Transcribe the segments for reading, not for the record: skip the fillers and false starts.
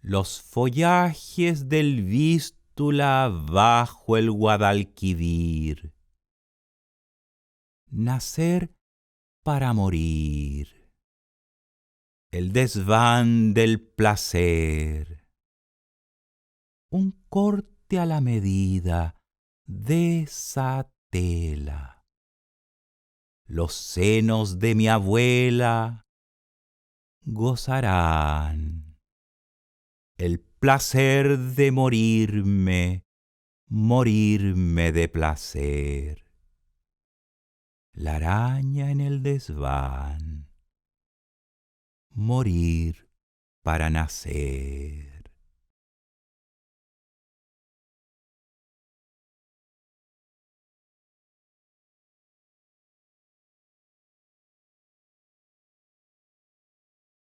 los follajes del vístula bajo el Guadalquivir. Nacer para morir. El desván del placer. Un corte a la medida de esa tela. Los senos de mi abuela gozarán el placer de morirme, morirme de placer. La araña en el desván, morir para nacer.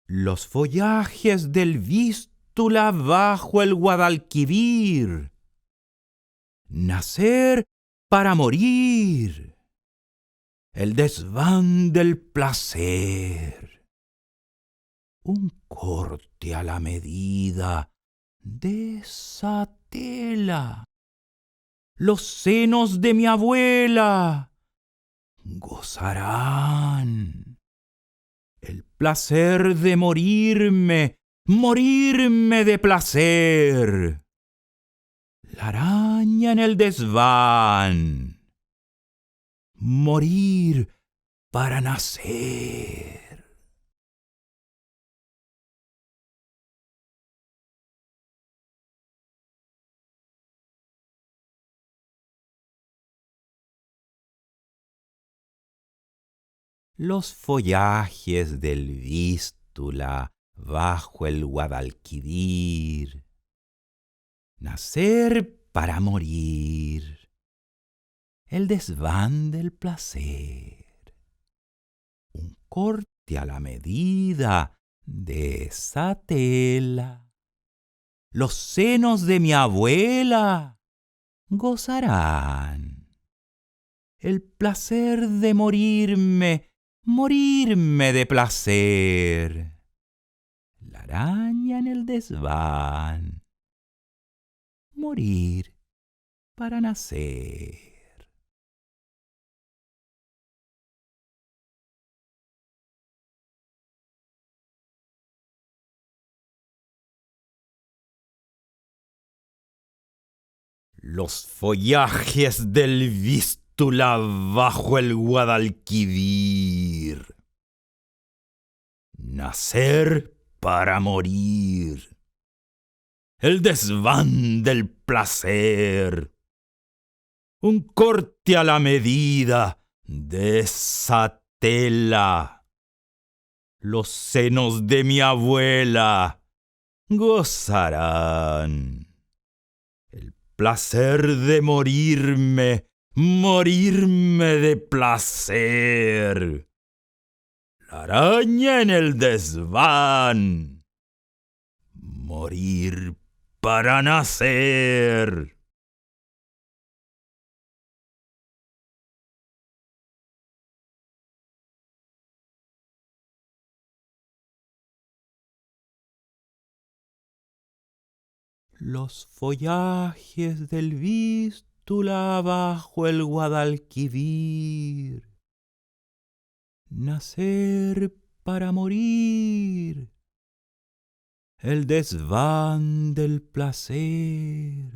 Los follajes del vístula bajo el Guadalquivir. Nacer para morir. El desván del placer. Un corte a la medida de esa tela. Los senos de mi abuela gozarán el placer de morirme, morirme de placer. La araña en el desván, morir para nacer. Los follajes del vístula bajo el Guadalquivir. Nacer para morir. El desván del placer. Un corte a la medida de esa tela. Los senos de mi abuela gozarán el placer de morirme, morirme de placer. La araña en el desván, morir para nacer. Los follajes del vístula bajo el Guadalquivir. Nacer para morir. El desván del placer. Un corte a la medida de esa tela. Los senos de mi abuela gozarán el placer de morirme, morirme de placer. La araña en el desván, morir para nacer. Los follajes del vístula bajo el Guadalquivir. Nacer para morir. El desván del placer.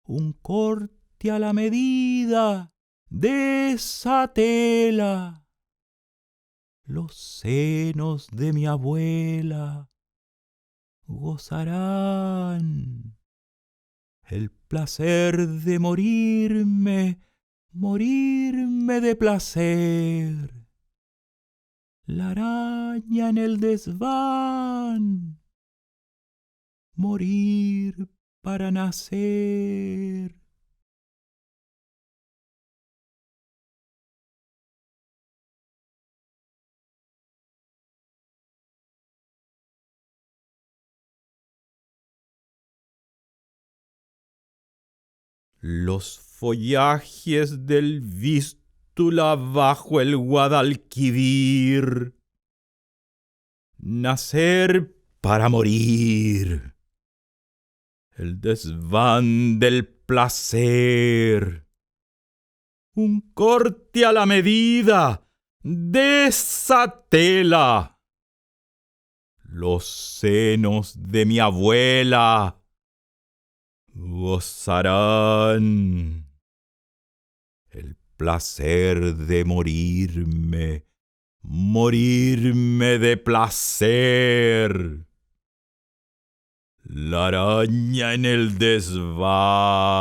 Un corte a la medida de esa tela. Los senos de mi abuela gozarán el placer de morirme, morirme de placer. La araña en el desván, morir para nacer. Los follajes del vístula bajo el Guadalquivir. Nacer para morir. El desván del placer. Un corte a la medida de esa tela. Los senos de mi abuela gozarán el placer de morirme, morirme de placer. La araña en el desván.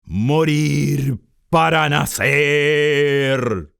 Morir para nacer.